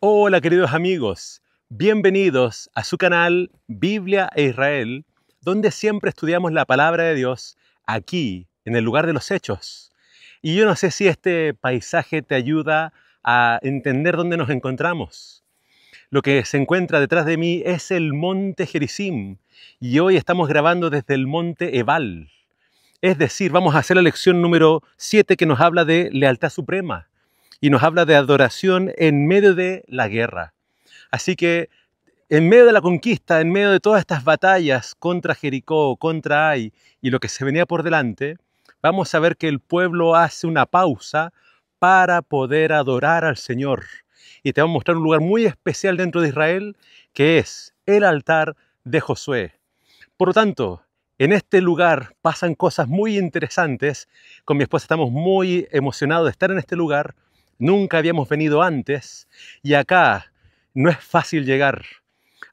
Hola queridos amigos, bienvenidos a su canal Biblia e Israel, donde siempre estudiamos la palabra de Dios aquí, en el lugar de los hechos. Y yo no sé si este paisaje te ayuda a entender dónde nos encontramos. Lo que se encuentra detrás de mí es el monte Gerizim y hoy estamos grabando desde el monte Ebal. Es decir, vamos a hacer la lección número 7 que nos habla de lealtad suprema. Y nos habla de adoración en medio de la guerra. Así que en medio de la conquista, en medio de todas estas batallas contra Jericó, contra Ai y lo que se venía por delante, vamos a ver que el pueblo hace una pausa para poder adorar al Señor. Y te vamos a mostrar un lugar muy especial dentro de Israel, que es el altar de Josué. Por lo tanto, en este lugar pasan cosas muy interesantes. Con mi esposa estamos muy emocionados de estar en este lugar. Nunca habíamos venido antes y acá no es fácil llegar.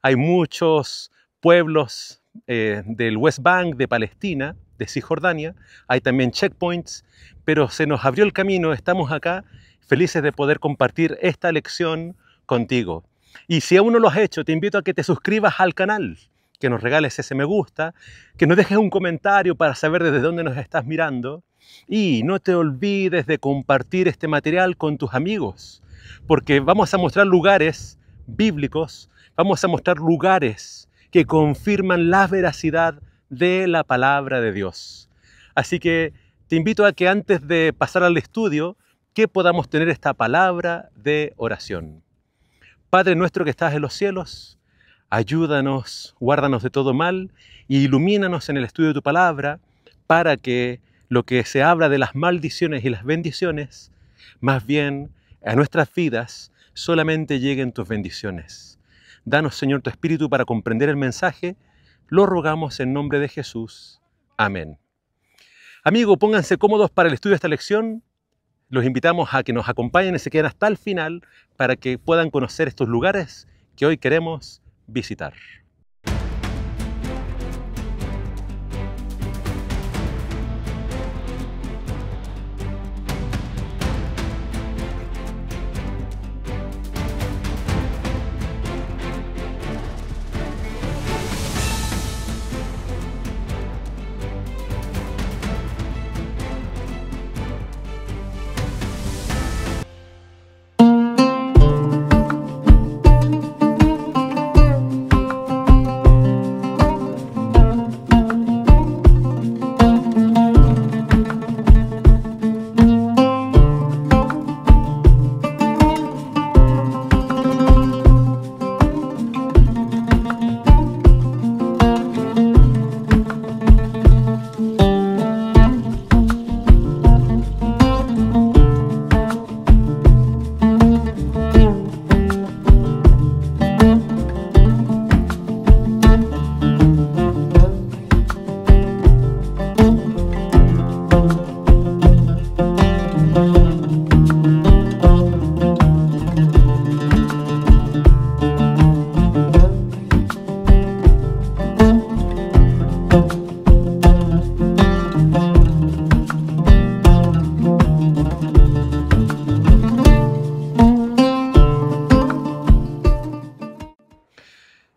Hay muchos pueblos del West Bank, de Palestina, de Cisjordania. Hay también checkpoints, pero se nos abrió el camino. Estamos acá felices de poder compartir esta lección contigo. Y si aún no lo has hecho, te invito a que te suscribas al canal, que nos regales ese me gusta, que nos dejes un comentario para saber desde dónde nos estás mirando. Y no te olvides de compartir este material con tus amigos, porque vamos a mostrar lugares bíblicos, vamos a mostrar lugares que confirman la veracidad de la palabra de Dios. Así que te invito a que antes de pasar al estudio, que podamos tener esta palabra de oración. Padre nuestro que estás en los cielos, ayúdanos, guárdanos de todo mal e ilumínanos en el estudio de tu palabra para que lo que se habla de las maldiciones y las bendiciones, más bien a nuestras vidas solamente lleguen tus bendiciones. Danos, Señor, tu espíritu para comprender el mensaje. Lo rogamos en nombre de Jesús. Amén. Amigos, pónganse cómodos para el estudio de esta lección. Los invitamos a que nos acompañen y se queden hasta el final para que puedan conocer estos lugares que hoy queremos visitar.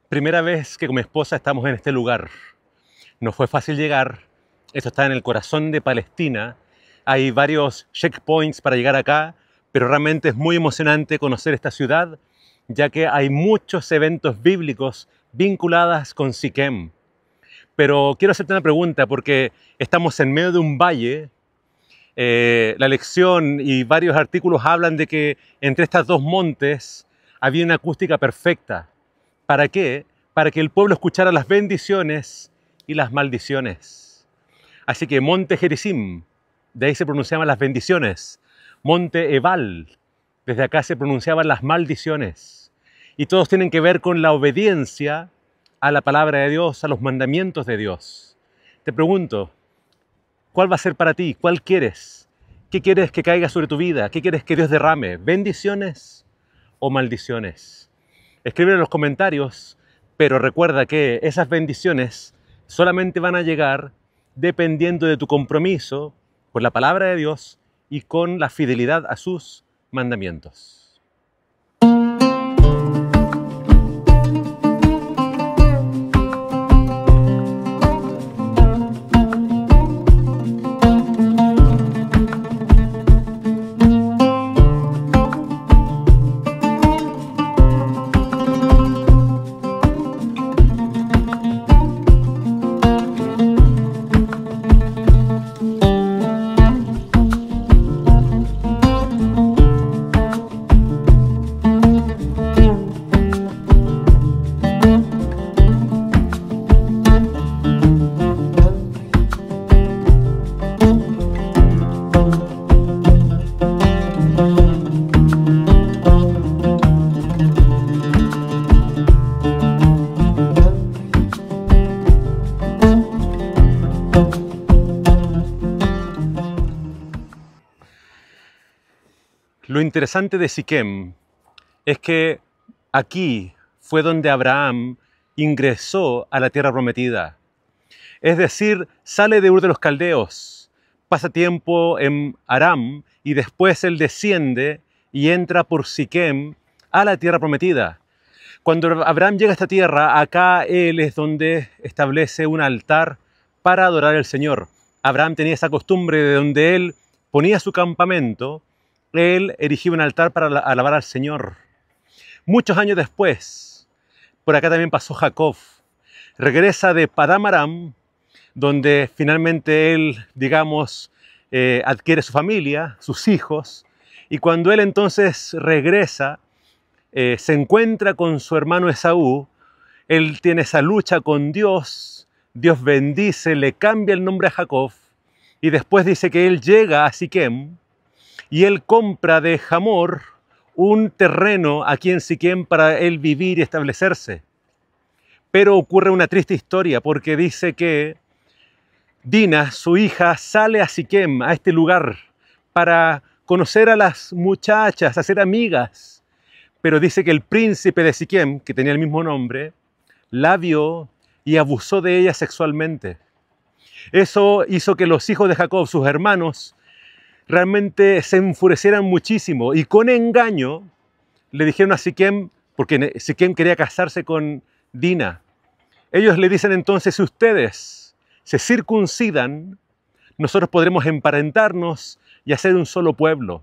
Primera vez que con mi esposa estamos en este lugar. No fue fácil llegar. Esto está en el corazón de Palestina. Hay varios checkpoints para llegar acá, pero realmente es muy emocionante conocer esta ciudad, ya que hay muchos eventos bíblicos vinculados con Siquem. Pero quiero hacerte una pregunta, porque estamos en medio de un valle. La lección y varios artículos hablan de que entre estos dos montes había una acústica perfecta. ¿Para qué? Para que el pueblo escuchara las bendiciones y las maldiciones. Así que Monte Gerizim, de ahí se pronunciaban las bendiciones. Monte Ebal, desde acá se pronunciaban las maldiciones. Y todos tienen que ver con la obediencia a la palabra de Dios, a los mandamientos de Dios. Te pregunto, ¿cuál va a ser para ti? ¿Cuál quieres? ¿Qué quieres que caiga sobre tu vida? ¿Qué quieres que Dios derrame? ¿Bendiciones o maldiciones? Escribe en los comentarios, pero recuerda que esas bendiciones solamente van a llegar dependiendo de tu compromiso con la palabra de Dios y con la fidelidad a sus mandamientos. Lo interesante de Siquem es que aquí fue donde Abraham ingresó a la tierra prometida. Es decir, sale de Ur de los Caldeos, pasa tiempo en Aram y después él desciende y entra por Siquem a la tierra prometida. Cuando Abraham llega a esta tierra, acá él es donde establece un altar para adorar al Señor. Abraham tenía esa costumbre de donde él ponía su campamento, él erigía un altar para alabar al Señor. Muchos años después, por acá también pasó Jacob. Regresa de Padán Aram, donde finalmente él, digamos, adquiere su familia, sus hijos, y cuando él entonces regresa, se encuentra con su hermano Esaú, él tiene esa lucha con Dios, Dios bendice, le cambia el nombre a Jacob, y después dice que él llega a Siquem, y él compra de Hamor un terreno aquí en Siquem para él vivir y establecerse. Pero ocurre una triste historia, porque dice que Dina, su hija, sale a Siquem, a este lugar, para conocer a las muchachas, hacer amigas. Pero dice que el príncipe de Siquem, que tenía el mismo nombre, la vio y abusó de ella sexualmente. Eso hizo que los hijos de Jacob, sus hermanos, realmente se enfurecieran muchísimo y con engaño le dijeron a Siquem, porque Siquem quería casarse con Dina. Ellos le dicen entonces, si ustedes se circuncidan, nosotros podremos emparentarnos y hacer un solo pueblo.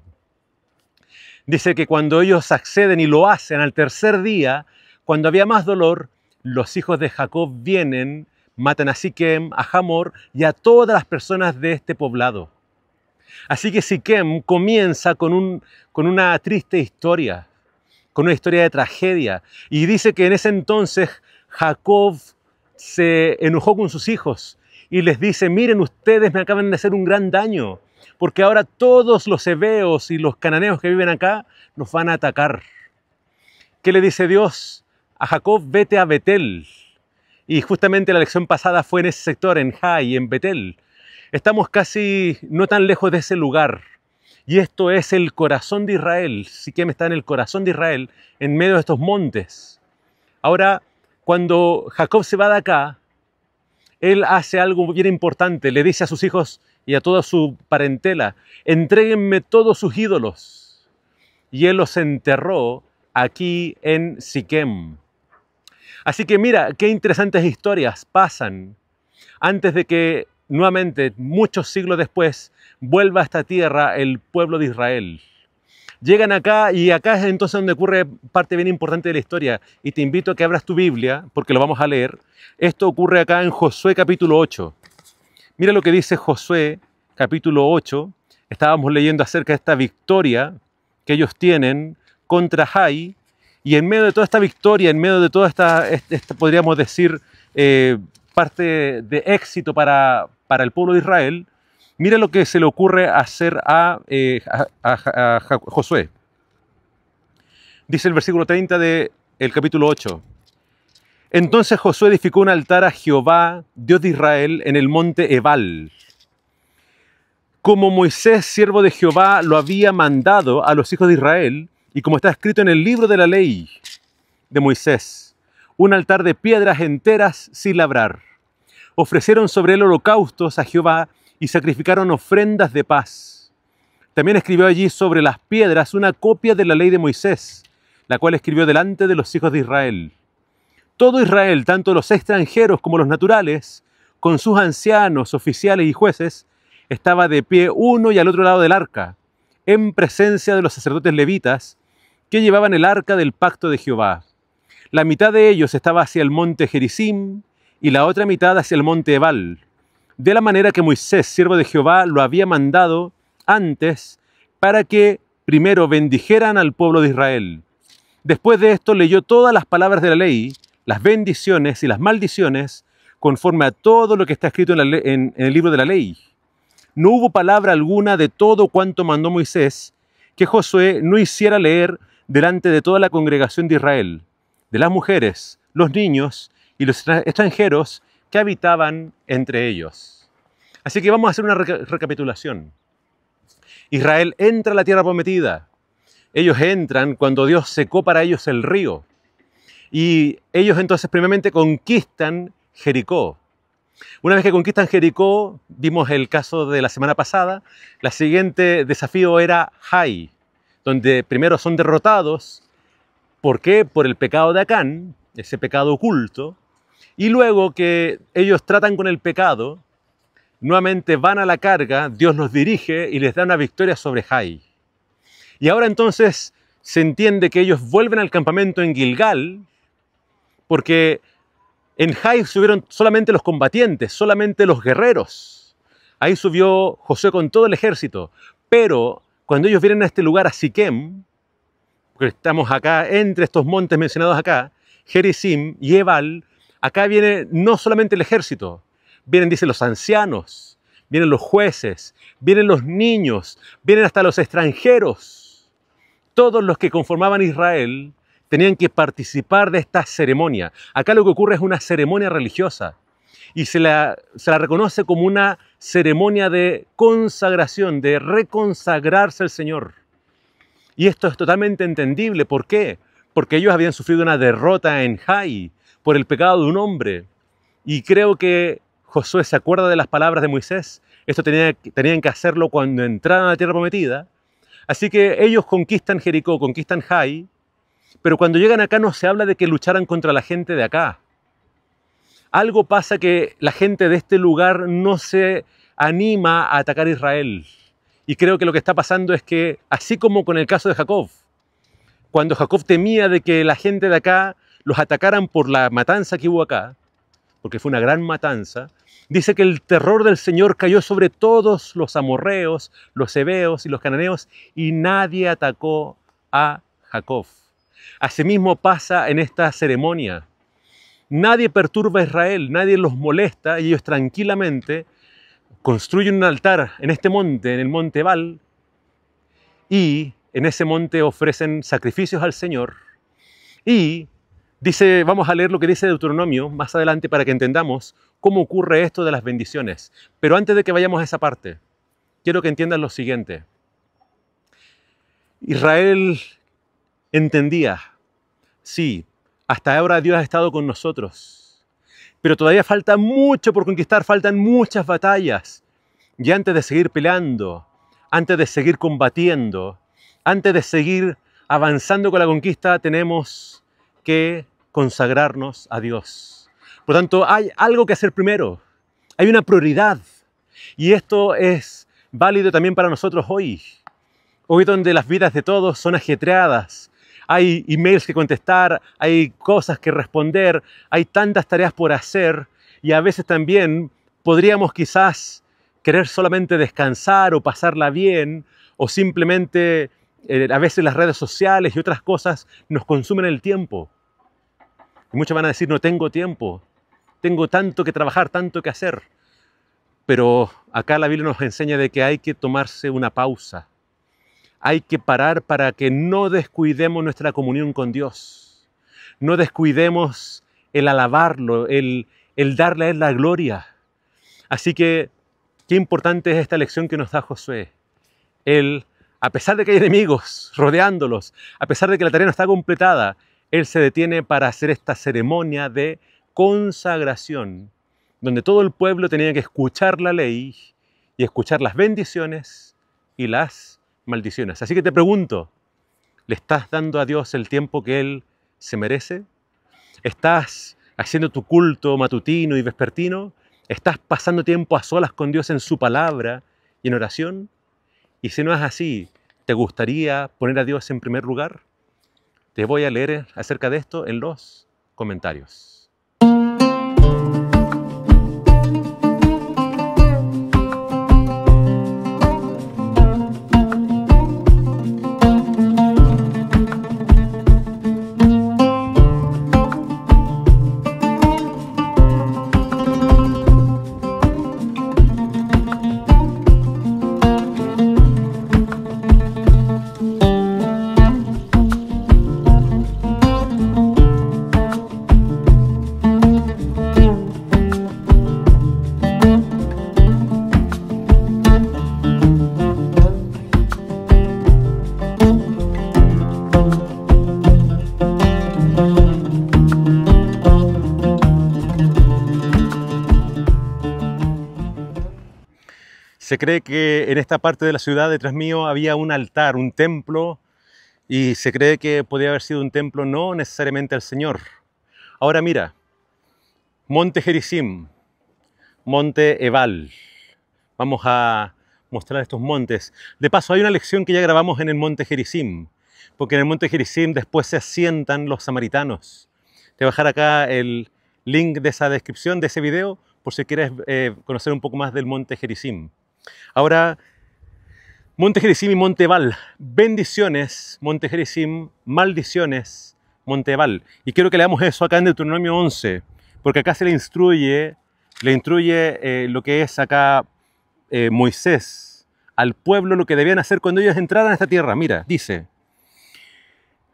Dice que cuando ellos acceden y lo hacen al tercer día, cuando había más dolor, los hijos de Jacob vienen, matan a Siquem, a Hamor y a todas las personas de este poblado. Así que Siquem comienza con una triste historia, con una historia de tragedia. Y dice que en ese entonces Jacob se enojó con sus hijos y les dice, miren, ustedes me acaban de hacer un gran daño, porque ahora todos los heveos y los cananeos que viven acá nos van a atacar. ¿Qué le dice Dios? A Jacob, vete a Betel. Y justamente la lección pasada fue en ese sector, en Jai, en Betel. Estamos casi no tan lejos de ese lugar. Y esto es el corazón de Israel. Siquem está en el corazón de Israel, en medio de estos montes. Ahora, cuando Jacob se va de acá, él hace algo bien importante. Le dice a sus hijos y a toda su parentela, entréguenme todos sus ídolos. Y él los enterró aquí en Siquem. Así que mira, qué interesantes historias pasan. antes de que nuevamente, muchos siglos después, vuelva a esta tierra el pueblo de Israel. Llegan acá y acá es entonces donde ocurre parte bien importante de la historia. Y te invito a que abras tu Biblia, porque lo vamos a leer. Esto ocurre acá en Josué capítulo 8. Mira lo que dice Josué capítulo 8. Estábamos leyendo acerca de esta victoria que ellos tienen contra Jai. Y en medio de toda esta victoria, en medio de toda esta podríamos decir, parte de éxito para el pueblo de Israel, mira lo que se le ocurre hacer a Josué. Dice el versículo 30 del capítulo 8. Entonces Josué edificó un altar a Jehová, Dios de Israel, en el monte Ebal, como Moisés, siervo de Jehová, lo había mandado a los hijos de Israel, y como está escrito en el libro de la ley de Moisés, un altar de piedras enteras sin labrar. Ofrecieron sobre él holocaustos a Jehová y sacrificaron ofrendas de paz. También escribió allí sobre las piedras una copia de la ley de Moisés, la cual escribió delante de los hijos de Israel. Todo Israel, tanto los extranjeros como los naturales, con sus ancianos, oficiales y jueces, estaba de pie uno y al otro lado del arca, en presencia de los sacerdotes levitas, que llevaban el arca del pacto de Jehová. La mitad de ellos estaba hacia el monte Gerizim y la otra mitad hacia el monte Ebal, de la manera que Moisés, siervo de Jehová, lo había mandado antes para que primero bendijeran al pueblo de Israel. Después de esto leyó todas las palabras de la ley, las bendiciones y las maldiciones, conforme a todo lo que está escrito en el libro de la ley. No hubo palabra alguna de todo cuanto mandó Moisés que Josué no hiciera leer delante de toda la congregación de Israel, de las mujeres, los niños y los extranjeros que habitaban entre ellos. Así que vamos a hacer una recapitulación. Israel entra a la tierra prometida. Ellos entran cuando Dios secó para ellos el río. Y ellos entonces primeramente conquistan Jericó. Una vez que conquistan Jericó, vimos el caso de la semana pasada, el siguiente desafío era Jai, donde primero son derrotados. ¿Por qué? Por el pecado de Acán, ese pecado oculto. Y luego que ellos tratan con el pecado, nuevamente van a la carga, Dios los dirige y les da una victoria sobre Jai. Y ahora entonces se entiende que ellos vuelven al campamento en Gilgal, porque en Jai subieron solamente los combatientes, solamente los guerreros. Ahí subió Josué con todo el ejército. Pero cuando ellos vienen a este lugar, a Siquem, porque estamos acá entre estos montes mencionados acá, Gerizim y Ebal, acá viene no solamente el ejército, vienen, dice, los ancianos, vienen los jueces, vienen los niños, vienen hasta los extranjeros. Todos los que conformaban Israel tenían que participar de esta ceremonia. Acá lo que ocurre es una ceremonia religiosa y se la reconoce como una ceremonia de consagración, de reconsagrarse al Señor. Y esto es totalmente entendible. ¿Por qué? Porque ellos habían sufrido una derrota en Jai por el pecado de un hombre. Y creo que Josué se acuerda de las palabras de Moisés. Esto tenían que hacerlo cuando entraran a la tierra prometida. Así que ellos conquistan Jericó, conquistan Jai, pero cuando llegan acá no se habla de que lucharan contra la gente de acá. Algo pasa que la gente de este lugar no se anima a atacar a Israel. Y creo que lo que está pasando es que, así como con el caso de Jacob, cuando Jacob temía de que la gente de acá los atacaran por la matanza que hubo acá, porque fue una gran matanza, dice que el terror del Señor cayó sobre todos los amorreos, los heveos y los cananeos, y nadie atacó a Jacob. Asimismo pasa en esta ceremonia. Nadie perturba a Israel, nadie los molesta y ellos tranquilamente construyen un altar en este monte, en el monte Ebal, y en ese monte ofrecen sacrificios al Señor. Y dice, vamos a leer lo que dice Deuteronomio más adelante para que entendamos cómo ocurre esto de las bendiciones. Pero antes de que vayamos a esa parte, quiero que entiendan lo siguiente. Israel entendía, sí, hasta ahora Dios ha estado con nosotros, pero todavía falta mucho por conquistar, faltan muchas batallas. Y antes de seguir peleando, antes de seguir combatiendo, antes de seguir avanzando con la conquista, tenemos que consagrarnos a Dios. Por tanto, hay algo que hacer primero. Hay una prioridad. Y esto es válido también para nosotros hoy. Hoy donde las vidas de todos son ajetreadas. Hay emails que contestar, hay cosas que responder, hay tantas tareas por hacer y a veces también podríamos quizás querer solamente descansar o pasarla bien o simplemente a veces las redes sociales y otras cosas nos consumen el tiempo. Y muchos van a decir, no tengo tiempo, tengo tanto que trabajar, tanto que hacer. Pero acá la Biblia nos enseña de que hay que tomarse una pausa. Hay que parar para que no descuidemos nuestra comunión con Dios. No descuidemos el alabarlo, el darle a Él la gloria. Así que, qué importante es esta lección que nos da Josué. Él, a pesar de que hay enemigos rodeándolos, a pesar de que la tarea no está completada, Él se detiene para hacer esta ceremonia de consagración, donde todo el pueblo tenía que escuchar la ley y escuchar las bendiciones y las maldiciones. Así que te pregunto, ¿le estás dando a Dios el tiempo que Él se merece? ¿Estás haciendo tu culto matutino y vespertino? ¿Estás pasando tiempo a solas con Dios en su palabra y en oración? Y si no es así, ¿te gustaría poner a Dios en primer lugar? Te voy a leer acerca de esto en los comentarios. Se cree que en esta parte de la ciudad detrás mío había un altar, un templo, y se cree que podía haber sido un templo no necesariamente al Señor. Ahora mira, Monte Gerizim, Monte Ebal. Vamos a mostrar estos montes. De paso, hay una lección que ya grabamos en el Monte Gerizim, porque en el Monte Gerizim después se asientan los samaritanos. Te voy a dejar acá el link de esa descripción, de ese video, por si quieres conocer un poco más del Monte Gerizim. Ahora, Monte Gerizim y Monte Ebal. Bendiciones, Monte Gerizim, maldiciones, Monte Ebal. Y quiero que leamos eso acá en Deuteronomio 11, porque acá se le instruye lo que es acá Moisés al pueblo, lo que debían hacer cuando ellos entraran a esta tierra. Mira, dice,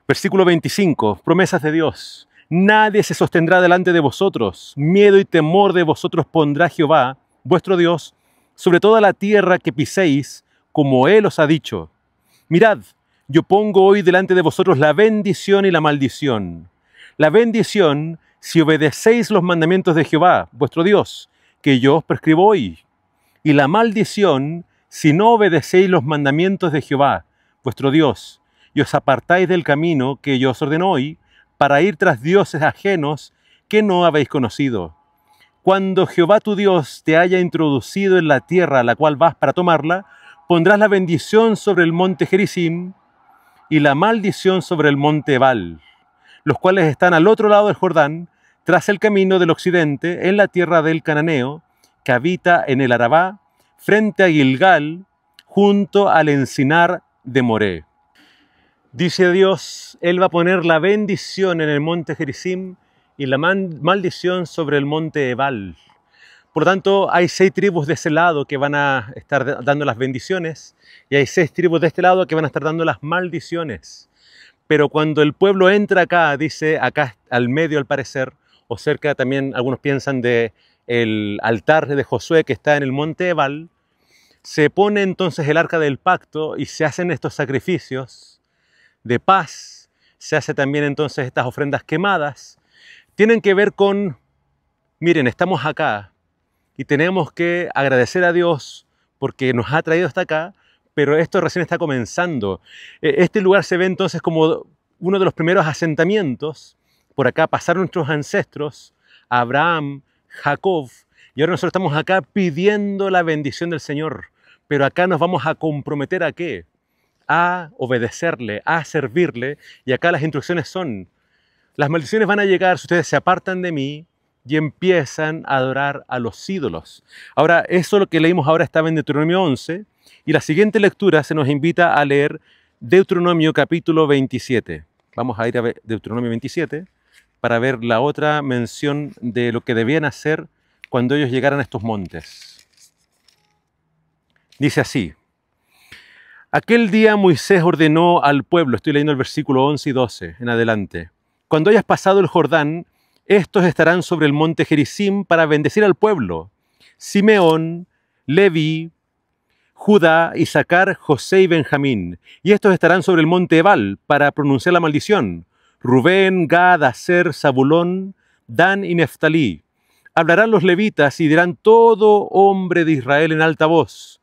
versículo 25, promesas de Dios. Nadie se sostendrá delante de vosotros. Miedo y temor de vosotros pondrá Jehová, vuestro Dios, sobre toda la tierra que piséis, como Él os ha dicho. Mirad, yo pongo hoy delante de vosotros la bendición y la maldición. La bendición, si obedecéis los mandamientos de Jehová, vuestro Dios, que yo os prescribo hoy. Y la maldición, si no obedecéis los mandamientos de Jehová, vuestro Dios, y os apartáis del camino que yo os ordeno hoy, para ir tras dioses ajenos que no habéis conocido. Cuando Jehová tu Dios te haya introducido en la tierra a la cual vas para tomarla, pondrás la bendición sobre el monte Gerizim y la maldición sobre el monte Ebal, los cuales están al otro lado del Jordán, tras el camino del occidente, en la tierra del Cananeo, que habita en el Arabá, frente a Gilgal, junto al encinar de Moré. Dice Dios, Él va a poner la bendición en el monte Gerizim y la maldición sobre el monte Ebal. Por lo tanto, hay 6 tribus de ese lado que van a estar dando las bendiciones y hay 6 tribus de este lado que van a estar dando las maldiciones. Pero cuando el pueblo entra acá, dice acá al medio al parecer, o cerca también algunos piensan de el altar de Josué que está en el monte Ebal, se pone entonces el arca del pacto y se hacen estos sacrificios de paz, se hace también entonces estas ofrendas quemadas. Tienen que ver con, miren, estamos acá y tenemos que agradecer a Dios porque nos ha traído hasta acá, pero esto recién está comenzando. Este lugar se ve entonces como uno de los primeros asentamientos. Por acá pasaron nuestros ancestros, Abraham, Jacob, Y ahora nosotros estamos acá pidiendo la bendición del Señor. Pero acá nos vamos a comprometer ¿a qué? A obedecerle, a servirle. Y acá las instrucciones son: las maldiciones van a llegar si ustedes se apartan de mí y empiezan a adorar a los ídolos. Ahora, eso lo que leímos ahora estaba en Deuteronomio 11, y la siguiente lectura se nos invita a leer Deuteronomio capítulo 27. Vamos a ir a Deuteronomio 27 para ver la otra mención de lo que debían hacer cuando ellos llegaran a estos montes. Dice así: aquel día Moisés ordenó al pueblo, estoy leyendo el versículo 11 y 12 en adelante: cuando hayas pasado el Jordán, estos estarán sobre el monte Gerizim para bendecir al pueblo: Simeón, Leví, Judá, Isaacar, José y Benjamín. Y estos estarán sobre el monte Ebal para pronunciar la maldición: Rubén, Gad, Aser, Zabulón, Dan y Neftalí. Hablarán los levitas y dirán todo hombre de Israel en alta voz: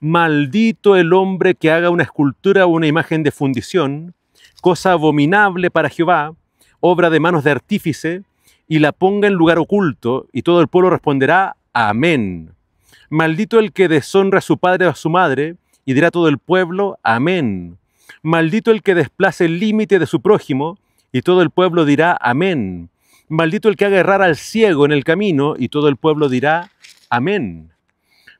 maldito el hombre que haga una escultura o una imagen de fundición, cosa abominable para Jehová, obra de manos de artífice, y la ponga en lugar oculto, y todo el pueblo responderá: amén. Maldito el que deshonra a su padre o a su madre, y dirá todo el pueblo: amén. Maldito el que desplace el límite de su prójimo, y todo el pueblo dirá: amén. Maldito el que haga errar al ciego en el camino, y todo el pueblo dirá: amén.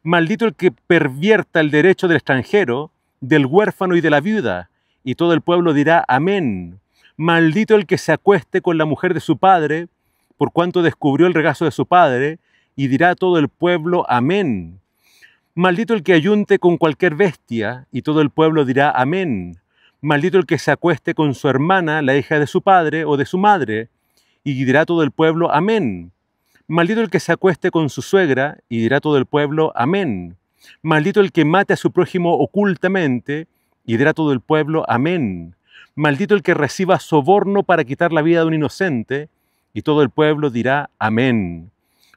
Maldito el que pervierta el derecho del extranjero, del huérfano y de la viuda, y todo el pueblo dirá: amén. Maldito el que se acueste con la mujer de su padre, por cuanto descubrió el regazo de su padre, y dirá todo el pueblo: amén. Maldito el que ayunte con cualquier bestia, y todo el pueblo dirá: amén. Maldito el que se acueste con su hermana, la hija de su padre o de su madre, y dirá todo el pueblo: amén. Maldito el que se acueste con su suegra, y dirá todo el pueblo: amén. Maldito el que mate a su prójimo ocultamente, y dirá todo el pueblo: amén. Maldito el que reciba soborno para quitar la vida de un inocente, y todo el pueblo dirá: amén.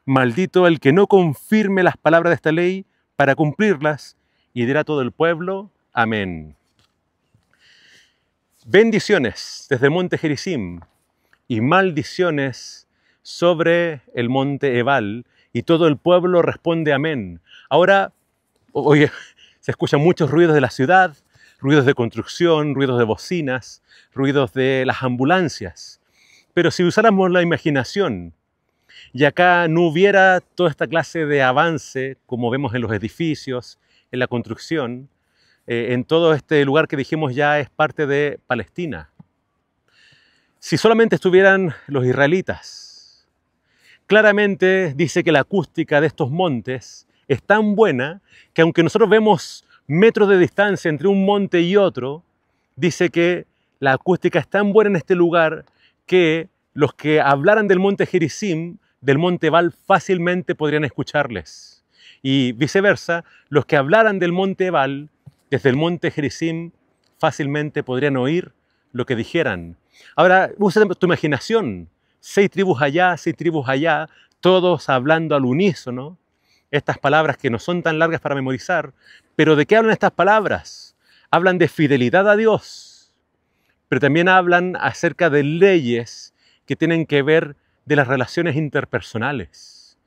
Maldito el que no confirme las palabras de esta ley para cumplirlas, y dirá todo el pueblo: amén. Bendiciones desde el monte Gerizim y maldiciones sobre el monte Ebal, y todo el pueblo responde: amén. Ahora, oye, se escuchan muchos ruidos de la ciudad, ruidos de construcción, ruidos de bocinas, ruidos de las ambulancias. Pero si usáramos la imaginación y acá no hubiera toda esta clase de avance, como vemos en los edificios, en la construcción, en todo este lugar que dijimos ya es parte de Palestina. Si solamente estuvieran los israelitas, claramente dice que la acústica de estos montes es tan buena que aunque nosotros vemos metros de distancia entre un monte y otro, dice que la acústica es tan buena en este lugar que los que hablaran del monte Gerizim, del monte Ebal, fácilmente podrían escucharles. Y viceversa, los que hablaran del monte Ebal, desde el monte Gerizim, fácilmente podrían oír lo que dijeran. Ahora, usa tu imaginación. 6 tribus allá, 6 tribus allá, todos hablando al unísono. Estas palabras que no son tan largas para memorizar. Pero ¿de qué hablan estas palabras? Hablan de fidelidad a Dios, pero también hablan acerca de leyes que tienen que ver de las relaciones interpersonales.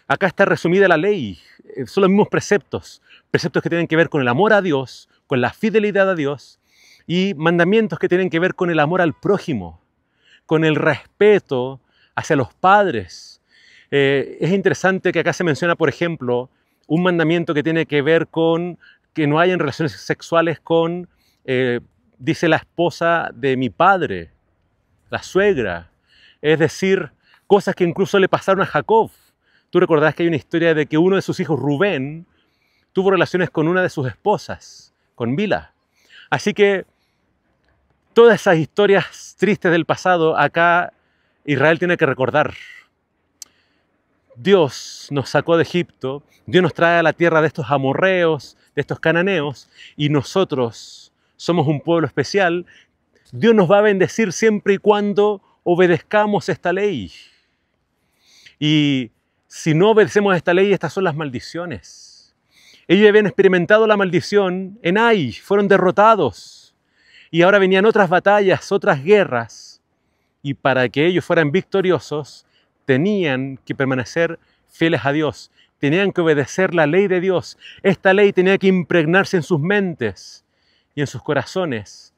Acá está resumida la ley. Son los mismos preceptos. Preceptos que tienen que ver con el amor a Dios, con la fidelidad a Dios, y mandamientos que tienen que ver con el amor al prójimo, con el respeto hacia los padres. Es interesante que acá se menciona, por ejemplo, un mandamiento que tiene que ver con que no hayan relaciones sexuales con, dice la esposa de mi padre, la suegra. Es decir, cosas que incluso le pasaron a Jacob. Tú recordarás que hay una historia de que uno de sus hijos, Rubén, tuvo relaciones con una de sus esposas, con Bila. Así que todas esas historias tristes del pasado, acá Israel tiene que recordar. Dios nos sacó de Egipto, Dios nos trae a la tierra de estos amorreos, de estos cananeos, y nosotros somos un pueblo especial. Dios nos va a bendecir siempre y cuando obedezcamos esta ley. Y si no obedecemos esta ley, estas son las maldiciones. Ellos habían experimentado la maldición en Ai, fueron derrotados. Y ahora venían otras batallas, otras guerras. Y para que ellos fueran victoriosos, tenían que permanecer fieles a Dios, tenían que obedecer la ley de Dios. Esta ley tenía que impregnarse en sus mentes y en sus corazones.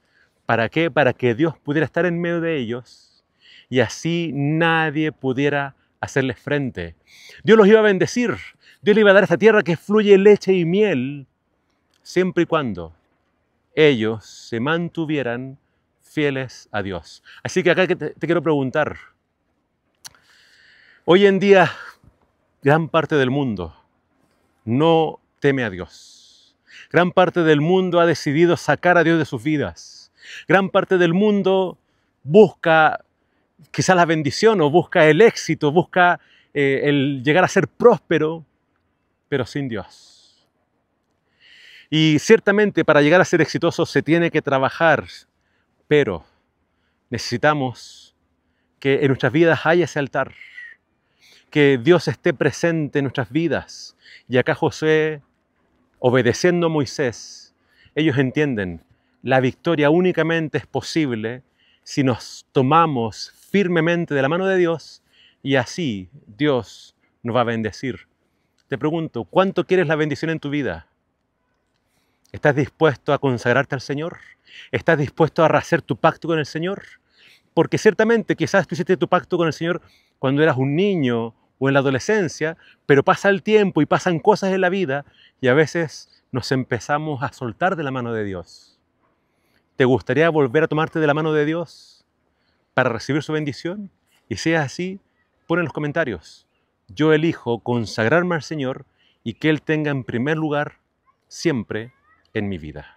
¿Para qué? Para que Dios pudiera estar en medio de ellos y así nadie pudiera hacerles frente. Dios los iba a bendecir. Dios les iba a dar esta tierra que fluye leche y miel, siempre y cuando ellos se mantuvieran fieles a Dios. Así que acá te quiero preguntar, hoy en día gran parte del mundo no teme a Dios. Gran parte del mundo ha decidido sacar a Dios de sus vidas. Gran parte del mundo busca quizás la bendición o busca el éxito, busca el llegar a ser próspero, pero sin Dios. Y ciertamente para llegar a ser exitoso se tiene que trabajar, pero necesitamos que en nuestras vidas haya ese altar, que Dios esté presente en nuestras vidas. Y acá Josué, obedeciendo a Moisés, ellos entienden, la victoria únicamente es posible si nos tomamos firmemente de la mano de Dios y así Dios nos va a bendecir. Te pregunto, ¿cuánto quieres la bendición en tu vida? ¿Estás dispuesto a consagrarte al Señor? ¿Estás dispuesto a hacer tu pacto con el Señor? Porque ciertamente quizás tú hiciste tu pacto con el Señor cuando eras un niño o en la adolescencia, pero pasa el tiempo y pasan cosas en la vida y a veces nos empezamos a soltar de la mano de Dios. ¿Te gustaría volver a tomarte de la mano de Dios para recibir su bendición? Y si es así, pon en los comentarios. Yo elijo consagrarme al Señor y que Él tenga en primer lugar siempre en mi vida.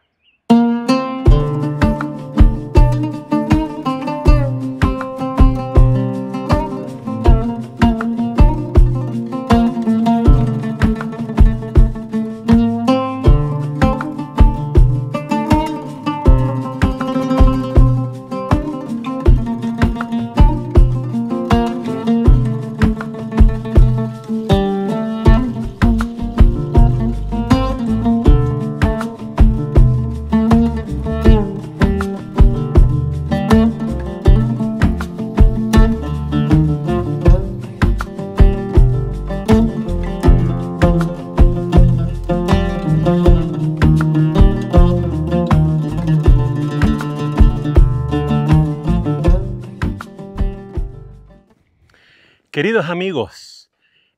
Queridos amigos,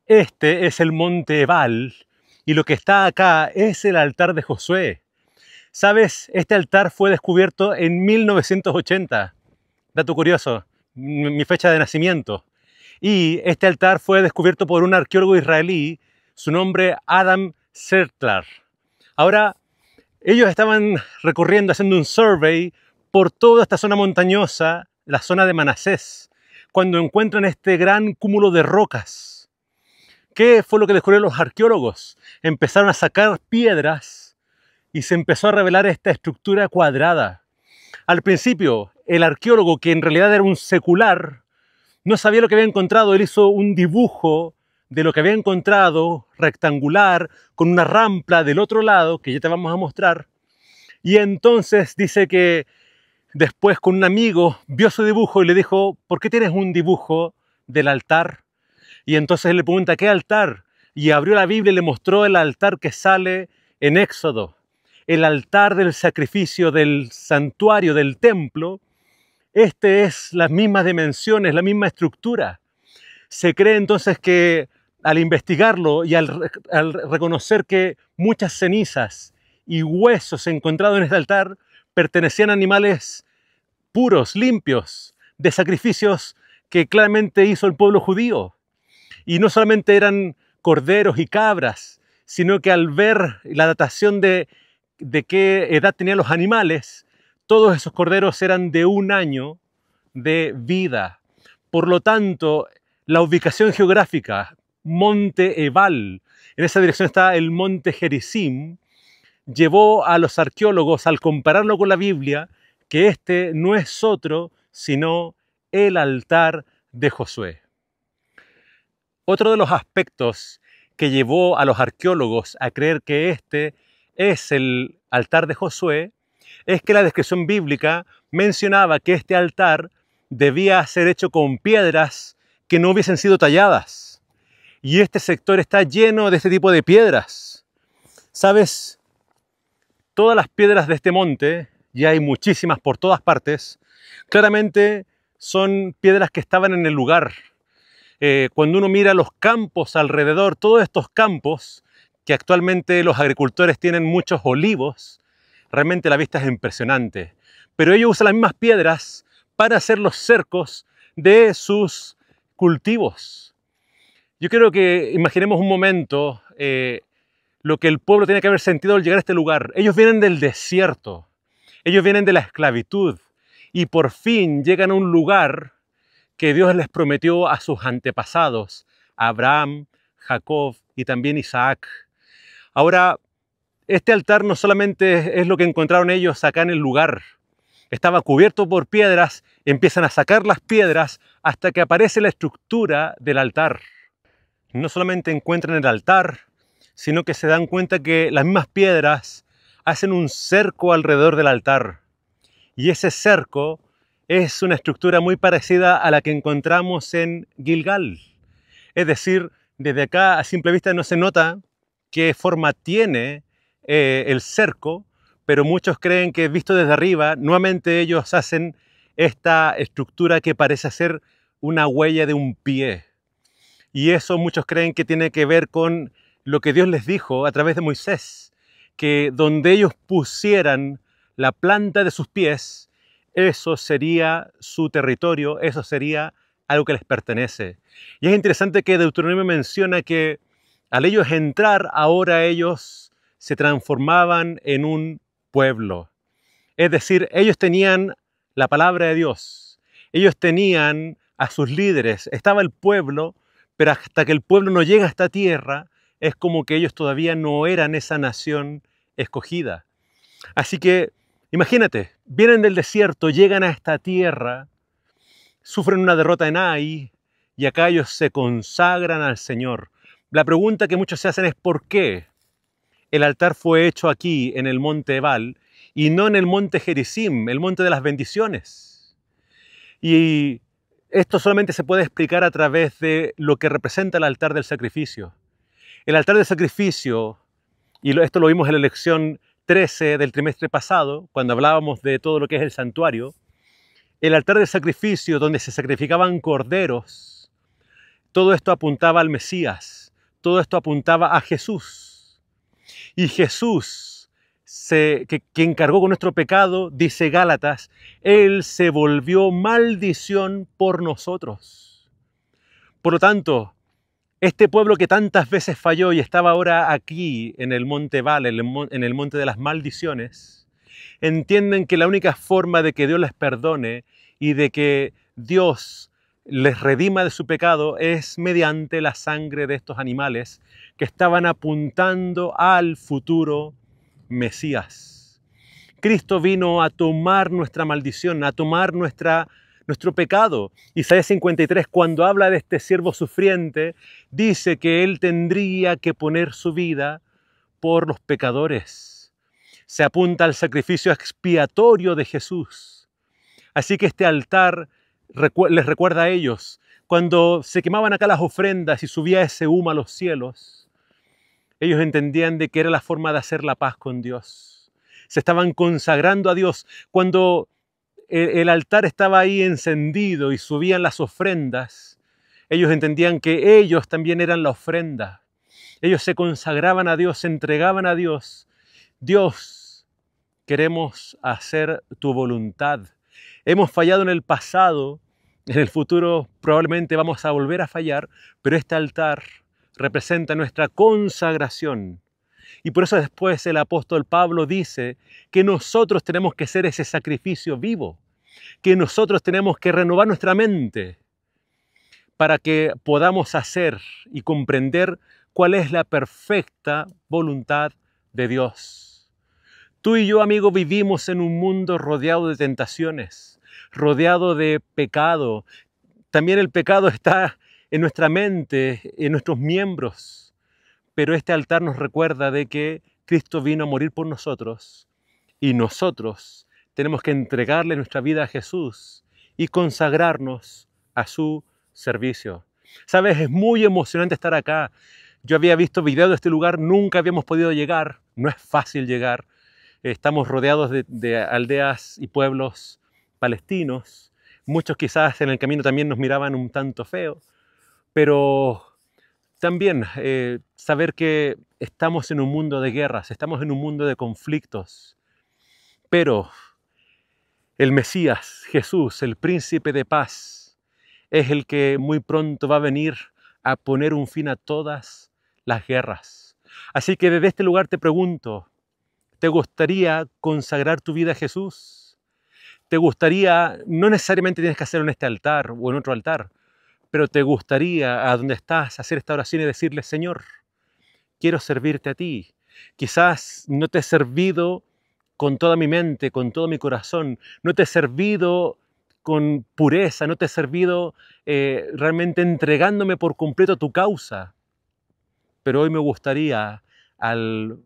este es el monte Ebal y lo que está acá es el altar de Josué. ¿Sabes? Este altar fue descubierto en 1980. Dato curioso, mi fecha de nacimiento. Y este altar fue descubierto por un arqueólogo israelí, su nombre Adam Sertlar. Ahora, ellos estaban recorriendo, haciendo un survey por toda esta zona montañosa, la zona de Manasés, cuando encuentran este gran cúmulo de rocas. ¿Qué fue lo que descubrieron los arqueólogos? Empezaron a sacar piedras y se empezó a revelar esta estructura cuadrada. Al principio, el arqueólogo, que en realidad era un secular, no sabía lo que había encontrado. Él hizo un dibujo de lo que había encontrado, rectangular, con una rampa del otro lado, que ya te vamos a mostrar. Y entonces dice que después con un amigo vio su dibujo y le dijo, ¿por qué tienes un dibujo del altar? Y entonces él le pregunta, ¿qué altar? Y abrió la Biblia y le mostró el altar que sale en Éxodo. El altar del sacrificio del santuario, del templo. Este es las mismas dimensiones, la misma estructura. Se cree entonces que al investigarlo y al reconocer que muchas cenizas y huesos encontrados en este altar pertenecían a animales puros, limpios, de sacrificios que claramente hizo el pueblo judío. Y no solamente eran corderos y cabras, sino que al ver la datación de qué edad tenían los animales, todos esos corderos eran de 1 año de vida. Por lo tanto, la ubicación geográfica, Monte Ebal, en esa dirección está el Monte Gerizim, llevó a los arqueólogos, al compararlo con la Biblia, que este no es otro sino el altar de Josué. Otro de los aspectos que llevó a los arqueólogos a creer que este es el altar de Josué es que la descripción bíblica mencionaba que este altar debía ser hecho con piedras que no hubiesen sido talladas. Y este sector está lleno de este tipo de piedras. ¿Sabes? Todas las piedras de este monte, y hay muchísimas por todas partes, claramente son piedras que estaban en el lugar. Cuando uno mira los campos alrededor, todos estos campos, que actualmente los agricultores tienen muchos olivos, realmente la vista es impresionante. Pero ellos usan las mismas piedras para hacer los cercos de sus cultivos. Yo quiero que imaginemos un momento lo que el pueblo tiene que haber sentido al llegar a este lugar. Ellos vienen del desierto, ellos vienen de la esclavitud y por fin llegan a un lugar que Dios les prometió a sus antepasados, a Abraham, Jacob y también Isaac. Ahora, este altar no solamente es lo que encontraron ellos acá en el lugar. Estaba cubierto por piedras, empiezan a sacar las piedras hasta que aparece la estructura del altar. No solamente encuentran el altar, sino que se dan cuenta que las mismas piedras hacen un cerco alrededor del altar. Y ese cerco es una estructura muy parecida a la que encontramos en Gilgal. Es decir, desde acá a simple vista no se nota qué forma tiene el cerco, pero muchos creen que visto desde arriba, nuevamente ellos hacen esta estructura que parece ser una huella de un pie. Y eso muchos creen que tiene que ver con lo que Dios les dijo a través de Moisés, que donde ellos pusieran la planta de sus pies, eso sería su territorio, eso sería algo que les pertenece. Y es interesante que Deuteronomio menciona que al ellos entrar, ahora ellos se transformaban en un pueblo. Es decir, ellos tenían la palabra de Dios, ellos tenían a sus líderes, estaba el pueblo, pero hasta que el pueblo no llega a esta tierra, es como que ellos todavía no eran esa nación escogida. Así que imagínate, vienen del desierto, llegan a esta tierra, sufren una derrota en Ai y acá ellos se consagran al Señor. La pregunta que muchos se hacen es ¿por qué el altar fue hecho aquí en el monte Ebal y no en el monte Gerizim, el monte de las bendiciones? Y esto solamente se puede explicar a través de lo que representa el altar del sacrificio. El altar del sacrificio, y esto lo vimos en la lección 13 del trimestre pasado, cuando hablábamos de todo lo que es el santuario, el altar del sacrificio donde se sacrificaban corderos, todo esto apuntaba al Mesías, todo esto apuntaba a Jesús. Y Jesús, quien cargó con nuestro pecado, dice Gálatas, Él se volvió maldición por nosotros. Por lo tanto, este pueblo que tantas veces falló y estaba ahora aquí en el monte Ebal, en el monte de las maldiciones, entienden que la única forma de que Dios les perdone y de que Dios les redima de su pecado es mediante la sangre de estos animales que estaban apuntando al futuro Mesías. Cristo vino a tomar nuestra maldición, a tomar nuestro pecado. Isaías 53, cuando habla de este siervo sufriente, dice que él tendría que poner su vida por los pecadores. Se apunta al sacrificio expiatorio de Jesús. Así que este altar les recuerda a ellos, cuando se quemaban acá las ofrendas y subía ese humo a los cielos, ellos entendían de que era la forma de hacer la paz con Dios. Se estaban consagrando a Dios. Cuando el altar estaba ahí encendido y subían las ofrendas, ellos entendían que ellos también eran la ofrenda. Ellos se consagraban a Dios, se entregaban a Dios. Dios, queremos hacer tu voluntad. Hemos fallado en el pasado, en el futuro probablemente vamos a volver a fallar, pero este altar representa nuestra consagración. Y por eso después el apóstol Pablo dice que nosotros tenemos que ser ese sacrificio vivo, que nosotros tenemos que renovar nuestra mente para que podamos hacer y comprender cuál es la perfecta voluntad de Dios. Tú y yo, amigo, vivimos en un mundo rodeado de tentaciones, rodeado de pecado. También el pecado está en nuestra mente, en nuestros miembros. Pero este altar nos recuerda de que Cristo vino a morir por nosotros y nosotros tenemos que entregarle nuestra vida a Jesús y consagrarnos a su servicio. Sabes, es muy emocionante estar acá. Yo había visto videos de este lugar, nunca habíamos podido llegar, no es fácil llegar. Estamos rodeados de aldeas y pueblos palestinos. Muchos quizás en el camino también nos miraban un tanto feo, pero también saber que estamos en un mundo de guerras, estamos en un mundo de conflictos, pero el Mesías, Jesús, el príncipe de paz, es el que muy pronto va a venir a poner un fin a todas las guerras. Así que desde este lugar te pregunto, ¿te gustaría consagrar tu vida a Jesús? ¿Te gustaría, no necesariamente tienes que hacerlo en este altar o en otro altar, pero te gustaría a donde estás hacer esta oración y decirle, Señor, quiero servirte a ti? Quizás no te he servido con toda mi mente, con todo mi corazón, no te he servido con pureza, no te he servido realmente entregándome por completo a tu causa. Pero hoy me gustaría, al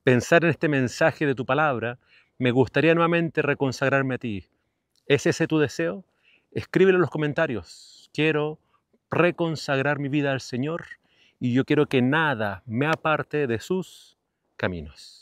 pensar en este mensaje de tu palabra, me gustaría nuevamente reconsagrarme a ti. ¿Es ese tu deseo? Escríbelo en los comentarios. Quiero reconsagrar mi vida al Señor y yo quiero que nada me aparte de sus caminos.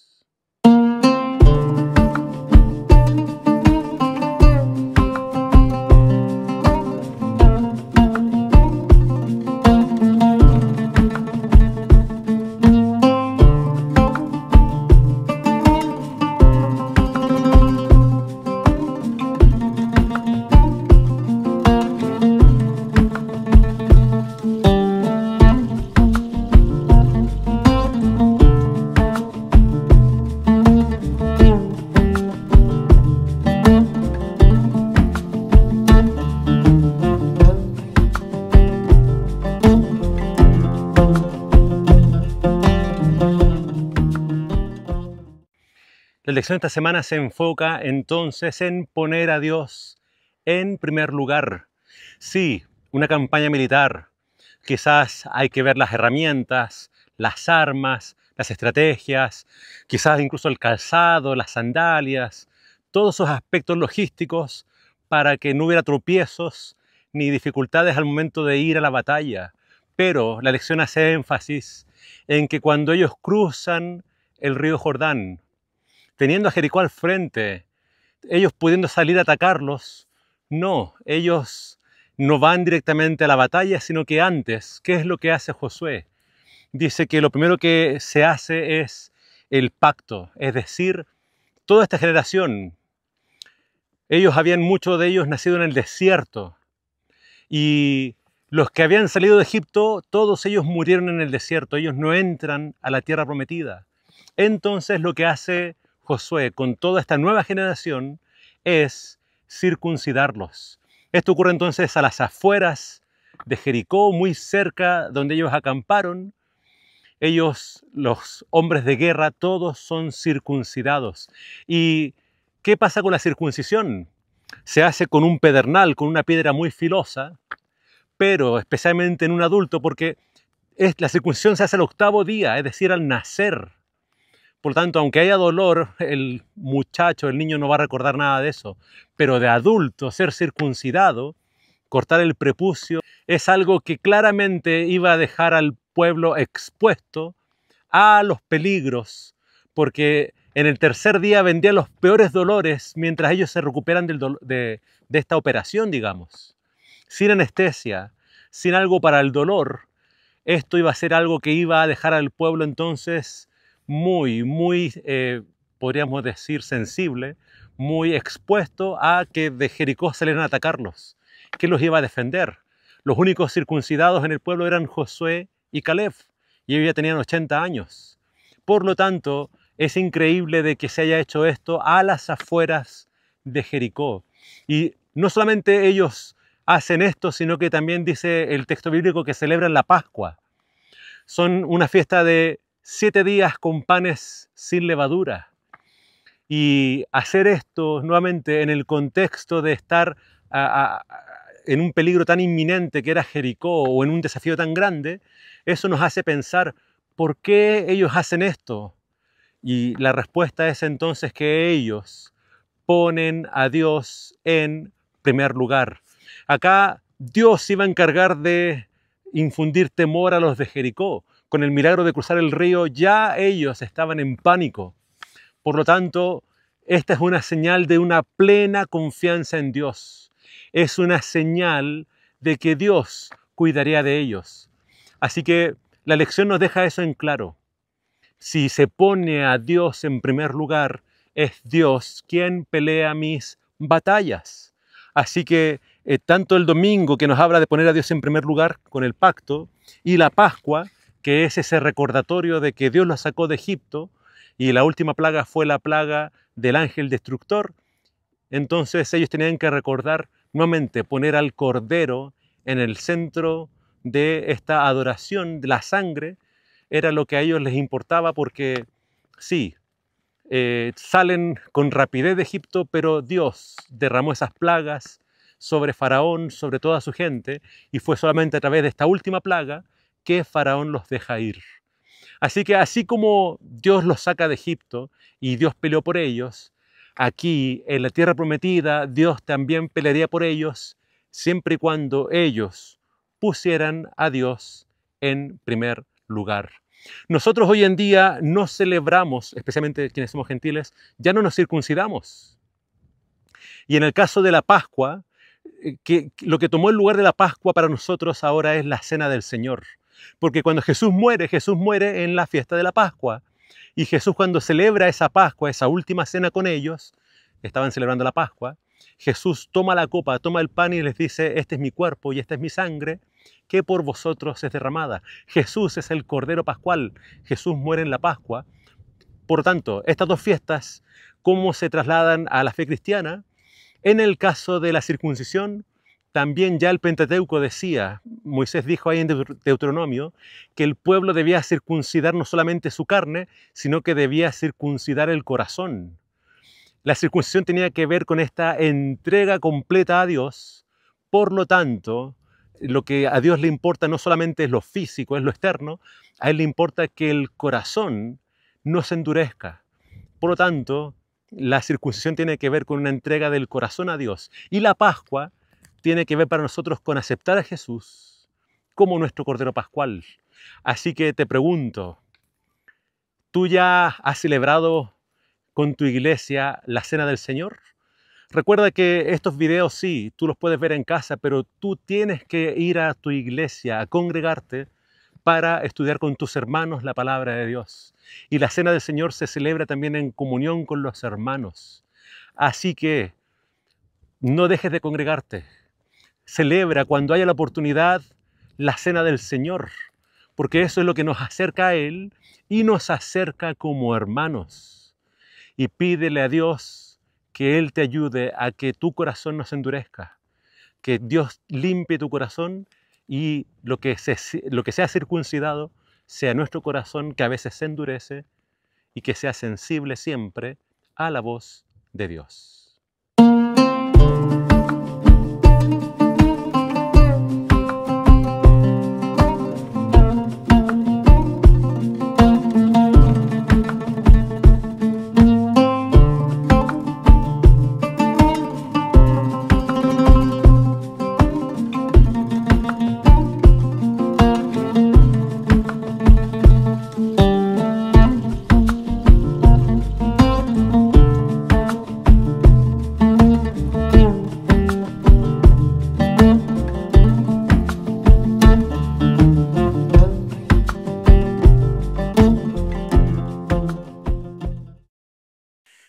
La lección de esta semana se enfoca entonces en poner a Dios en primer lugar. Sí, una campaña militar. Quizás hay que ver las herramientas, las armas, las estrategias, quizás incluso el calzado, las sandalias, todos esos aspectos logísticos para que no hubiera tropiezos ni dificultades al momento de ir a la batalla. Pero la lección hace énfasis en que cuando ellos cruzan el río Jordán, teniendo a Jericó al frente, ellos pudiendo salir a atacarlos, no, ellos no van directamente a la batalla, sino que antes, ¿qué es lo que hace Josué? Dice que lo primero que se hace es el pacto, es decir, toda esta generación, muchos de ellos nacido en el desierto, y los que habían salido de Egipto, todos ellos murieron en el desierto, ellos no entran a la tierra prometida. Entonces lo que hace Josué con toda esta nueva generación es circuncidarlos. Esto ocurre entonces a las afueras de Jericó, muy cerca donde ellos acamparon. Ellos, los hombres de guerra, todos son circuncidados. ¿Y qué pasa con la circuncisión? Se hace con un pedernal, con una piedra muy filosa, pero especialmente en un adulto, porque la circuncisión se hace al 8º día, es decir, al nacer. Por lo tanto, aunque haya dolor, el muchacho, el niño no va a recordar nada de eso. Pero de adulto, ser circuncidado, cortar el prepucio, es algo que claramente iba a dejar al pueblo expuesto a los peligros, porque en el tercer día vendrían los peores dolores mientras ellos se recuperan de esta operación, digamos. Sin anestesia, sin algo para el dolor, esto iba a ser algo que iba a dejar al pueblo entonces muy, podríamos decir, sensible, muy expuesto a que de Jericó salieran a atacarlos. ¿Quién los iba a defender? Los únicos circuncidados en el pueblo eran Josué y Caleb, y ellos ya tenían 80 años. Por lo tanto, es increíble de que se haya hecho esto a las afueras de Jericó. Y no solamente ellos hacen esto, sino que también dice el texto bíblico que celebran la Pascua. Son una fiesta de 7 días con panes sin levadura. Y hacer esto nuevamente en el contexto de estar en un peligro tan inminente que era Jericó o en un desafío tan grande, eso nos hace pensar, ¿por qué ellos hacen esto? Y la respuesta es entonces que ellos ponen a Dios en primer lugar. Acá Dios iba a encargar de infundir temor a los de Jericó. Con el milagro de cruzar el río, ya ellos estaban en pánico. Por lo tanto, esta es una señal de una plena confianza en Dios. Es una señal de que Dios cuidaría de ellos. Así que la lección nos deja eso en claro. Si se pone a Dios en primer lugar, es Dios quien pelea mis batallas. Así que tanto el domingo, que nos habla de poner a Dios en primer lugar con el pacto, y la Pascua, que es ese recordatorio de que Dios los sacó de Egipto, y la última plaga fue la plaga del ángel destructor, entonces ellos tenían que recordar nuevamente poner al Cordero en el centro de esta adoración de la sangre. Era lo que a ellos les importaba porque sí, salen con rapidez de Egipto, pero Dios derramó esas plagas sobre Faraón, sobre toda su gente, y fue solamente a través de esta última plaga que Faraón los deja ir. Así que así como Dios los saca de Egipto y Dios peleó por ellos, aquí en la tierra prometida Dios también pelearía por ellos siempre y cuando ellos pusieran a Dios en primer lugar. Nosotros hoy en día no celebramos, especialmente quienes somos gentiles, ya no nos circuncidamos. Y en el caso de la Pascua, lo que tomó el lugar de la Pascua para nosotros ahora es la Cena del Señor. Porque cuando Jesús muere en la fiesta de la Pascua. Y Jesús, cuando celebra esa Pascua, esa última cena con ellos, estaban celebrando la Pascua, Jesús toma la copa, toma el pan y les dice: este es mi cuerpo y esta es mi sangre, que por vosotros es derramada. Jesús es el Cordero Pascual. Jesús muere en la Pascua. Por lo tanto, estas dos fiestas, ¿cómo se trasladan a la fe cristiana? En el caso de la circuncisión, también ya el Pentateuco decía, Moisés dijo ahí en Deuteronomio, que el pueblo debía circuncidar no solamente su carne, sino que debía circuncidar el corazón. La circuncisión tenía que ver con esta entrega completa a Dios. Por lo tanto, lo que a Dios le importa no solamente es lo físico, es lo externo, a Él le importa que el corazón no se endurezca. Por lo tanto, la circuncisión tiene que ver con una entrega del corazón a Dios. Y la Pascua tiene que ver para nosotros con aceptar a Jesús como nuestro Cordero Pascual. Así que te pregunto, ¿tú ya has celebrado con tu iglesia la Cena del Señor? Recuerda que estos videos sí, tú los puedes ver en casa, pero tú tienes que ir a tu iglesia, a congregarte para estudiar con tus hermanos la palabra de Dios. Y la Cena del Señor se celebra también en comunión con los hermanos. Así que no dejes de congregarte. Celebra cuando haya la oportunidad la Cena del Señor, porque eso es lo que nos acerca a Él y nos acerca como hermanos. Y pídele a Dios que Él te ayude a que tu corazón no se endurezca, que Dios limpie tu corazón y lo que sea circuncidado sea nuestro corazón, que a veces se endurece, y que sea sensible siempre a la voz de Dios.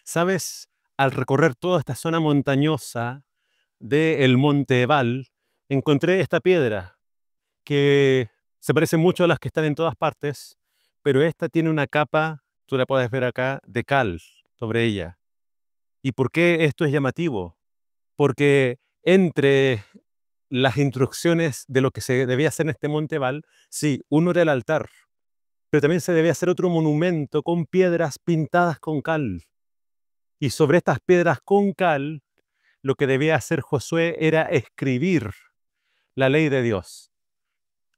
¿Sabes? Al recorrer toda esta zona montañosa del Monte Ebal, encontré esta piedra que se parece mucho a las que están en todas partes, pero esta tiene una capa, tú la puedes ver acá, de cal sobre ella. ¿Y por qué esto es llamativo? Porque entre las instrucciones de lo que se debía hacer en este Monte Ebal, sí, uno era el altar, pero también se debía hacer otro monumento con piedras pintadas con cal. Y sobre estas piedras con cal, lo que debía hacer Josué era escribir la ley de Dios.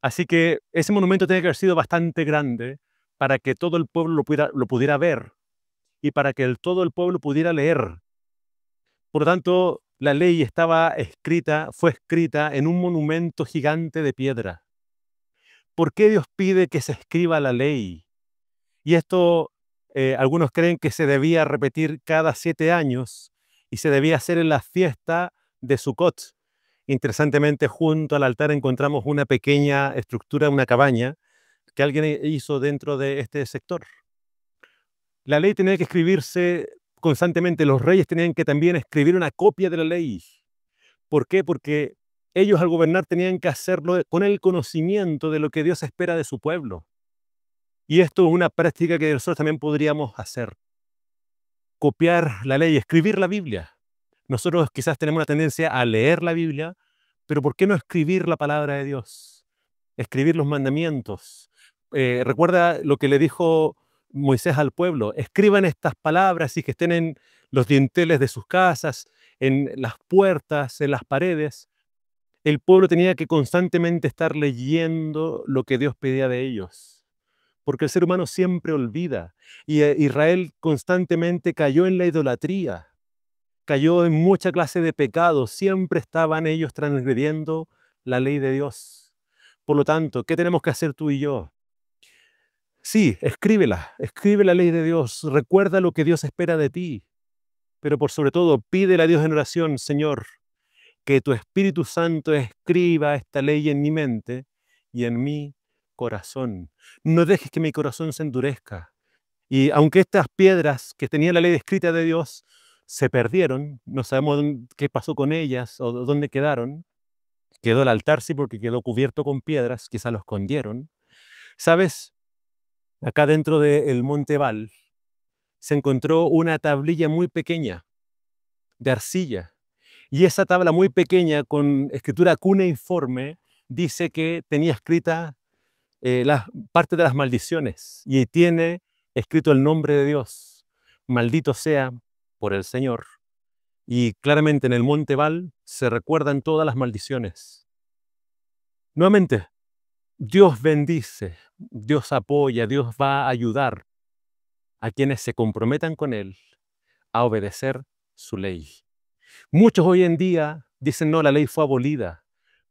Así que ese monumento tiene que haber sido bastante grande para que todo el pueblo lo pudiera ver y para que todo el pueblo pudiera leer. Por lo tanto, la ley fue escrita en un monumento gigante de piedra. ¿Por qué Dios pide que se escriba la ley? Y esto, algunos creen que se debía repetir cada 7 años y se debía hacer en la fiesta de Sukkot. Interesantemente, junto al altar encontramos una pequeña estructura, una cabaña, que alguien hizo dentro de este sector. La ley tenía que escribirse constantemente. Los reyes tenían que también escribir una copia de la ley. ¿Por qué? Porque ellos al gobernar tenían que hacerlo con el conocimiento de lo que Dios espera de su pueblo. Y esto es una práctica que nosotros también podríamos hacer. Copiar la ley, escribir la Biblia. Nosotros quizás tenemos una tendencia a leer la Biblia, pero ¿por qué no escribir la palabra de Dios? Escribir los mandamientos. Recuerda lo que le dijo Moisés al pueblo: escriban estas palabras y que estén en los dinteles de sus casas, en las puertas, en las paredes. El pueblo tenía que constantemente estar leyendo lo que Dios pedía de ellos, porque el ser humano siempre olvida. Y Israel constantemente cayó en la idolatría, cayó en mucha clase de pecados, siempre estaban ellos transgrediendo la ley de Dios. Por lo tanto, ¿qué tenemos que hacer tú y yo? Sí, escríbela, escribe la ley de Dios, recuerda lo que Dios espera de ti, pero por sobre todo, pídele a Dios en oración: Señor, que tu Espíritu Santo escriba esta ley en mi mente y en mi corazón. No dejes que mi corazón se endurezca. Y aunque estas piedras que tenía la ley escrita de Dios se perdieron, no sabemos qué pasó con ellas o dónde quedaron. Quedó el altar, sí, porque quedó cubierto con piedras, quizás lo escondieron. ¿Sabes? Acá dentro del Monte Ebal se encontró una tablilla muy pequeña de arcilla. Y esa tabla muy pequeña, con escritura cuneiforme, dice que tenía escrita la parte de las maldiciones y tiene escrito el nombre de Dios: maldito sea por el Señor. Y claramente en el Monte Ebal se recuerdan todas las maldiciones. Nuevamente, Dios bendice, Dios apoya, Dios va a ayudar a quienes se comprometan con Él a obedecer su ley. Muchos hoy en día dicen: no, la ley fue abolida.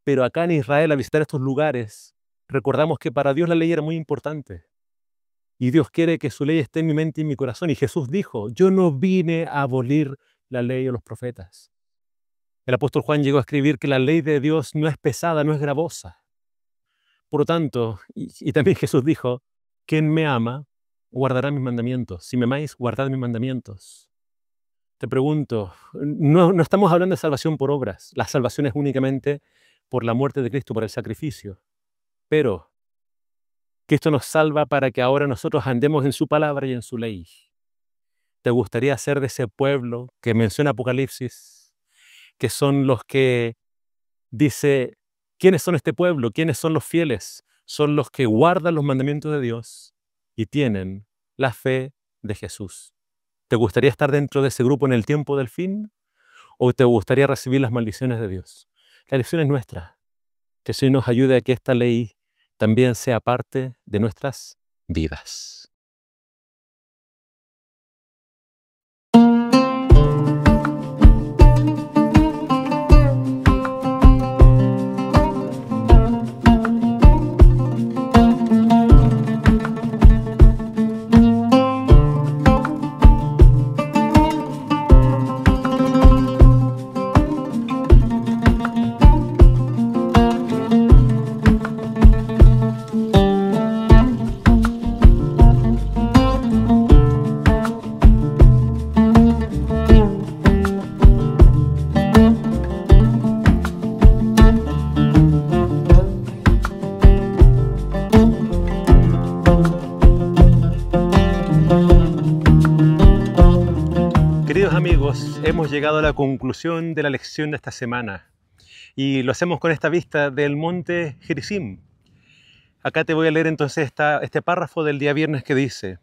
Pero acá en Israel, al visitar estos lugares, recordamos que para Dios la ley era muy importante. Y Dios quiere que su ley esté en mi mente y en mi corazón. Y Jesús dijo: yo no vine a abolir la ley o los profetas. El apóstol Juan llegó a escribir que la ley de Dios no es pesada, no es gravosa. Por lo tanto, y también Jesús dijo: quien me ama, guardará mis mandamientos. Si me amáis, guardad mis mandamientos. Te pregunto, no estamos hablando de salvación por obras. La salvación es únicamente por la muerte de Cristo, por el sacrificio. Pero Cristo nos salva para que ahora nosotros andemos en su palabra y en su ley. ¿Te gustaría ser de ese pueblo que menciona Apocalipsis, que son los que dice: ¿quiénes son este pueblo? ¿Quiénes son los fieles? Son los que guardan los mandamientos de Dios y tienen la fe de Jesús. ¿Te gustaría estar dentro de ese grupo en el tiempo del fin? ¿O te gustaría recibir las maldiciones de Dios? La elección es nuestra. Que el Señor nos ayude a que esta ley también sea parte de nuestras vidas. Queridos amigos, hemos llegado a la conclusión de la lección de esta semana y lo hacemos con esta vista del monte Gerizim. Acá te voy a leer entonces este párrafo del día viernes que dice: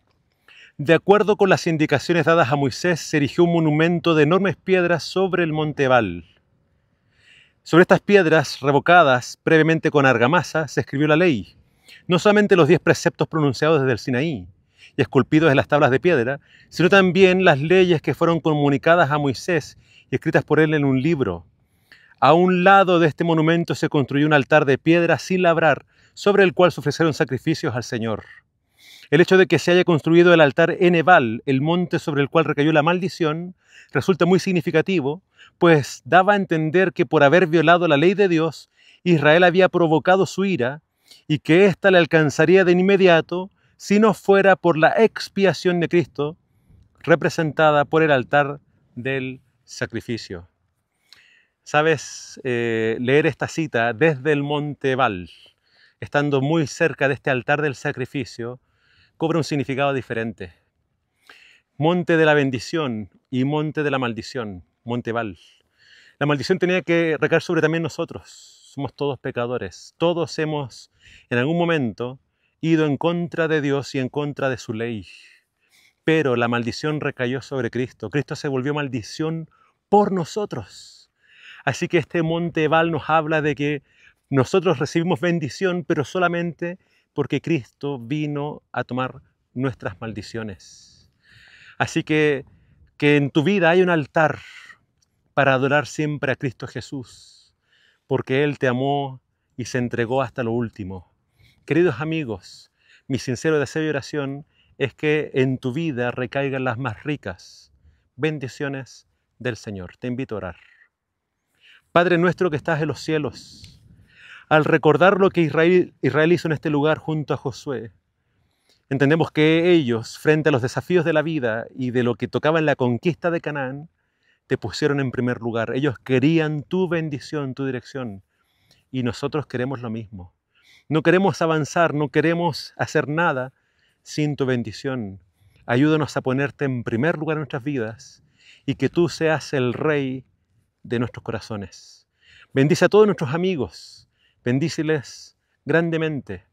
de acuerdo con las indicaciones dadas a Moisés, se erigió un monumento de enormes piedras sobre el monte Ebal. Sobre estas piedras, revocadas previamente con argamasa, se escribió la ley. No solamente los 10 preceptos pronunciados desde el Sinaí y esculpidos en las tablas de piedra, sino también las leyes que fueron comunicadas a Moisés y escritas por él en un libro. A un lado de este monumento se construyó un altar de piedra sin labrar, sobre el cual se ofrecieron sacrificios al Señor. El hecho de que se haya construido el altar en Ebal, el monte sobre el cual recayó la maldición, resulta muy significativo, pues daba a entender que por haber violado la ley de Dios, Israel había provocado su ira y que ésta le alcanzaría de inmediato si no fuera por la expiación de Cristo, representada por el altar del sacrificio. Sabes, leer esta cita desde el monte Ebal, estando muy cerca de este altar del sacrificio, cobra un significado diferente. Monte de la bendición y monte de la maldición, monte Ebal. La maldición tenía que recaer sobre también nosotros. Somos todos pecadores. Todos hemos en algún momento ido en contra de Dios y en contra de su ley. Pero la maldición recayó sobre Cristo. Cristo se volvió maldición por nosotros. Así que este monte Ebal nos habla de que nosotros recibimos bendición, pero solamente porque Cristo vino a tomar nuestras maldiciones. Así que en tu vida hay un altar para adorar siempre a Cristo Jesús, porque Él te amó y se entregó hasta lo último. Queridos amigos, mi sincero deseo y oración es que en tu vida recaigan las más ricas bendiciones del Señor. Te invito a orar. Padre nuestro que estás en los cielos, al recordar lo que Israel hizo en este lugar junto a Josué, entendemos que ellos, frente a los desafíos de la vida y de lo que tocaba en la conquista de Canaán, te pusieron en primer lugar. Ellos querían tu bendición, tu dirección, y nosotros queremos lo mismo. No queremos avanzar, no queremos hacer nada sin tu bendición. Ayúdanos a ponerte en primer lugar en nuestras vidas y que tú seas el Rey de nuestros corazones. Bendice a todos nuestros amigos, bendíceles grandemente.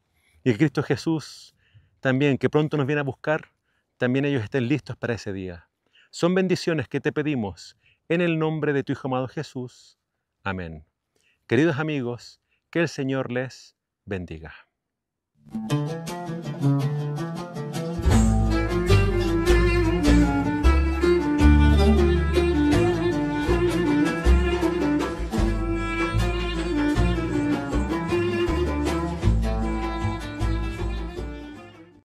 Y que Cristo Jesús también, que pronto nos viene a buscar, también ellos estén listos para ese día. Son bendiciones que te pedimos en el nombre de tu Hijo amado Jesús. Amén. Queridos amigos, que el Señor les bendiga.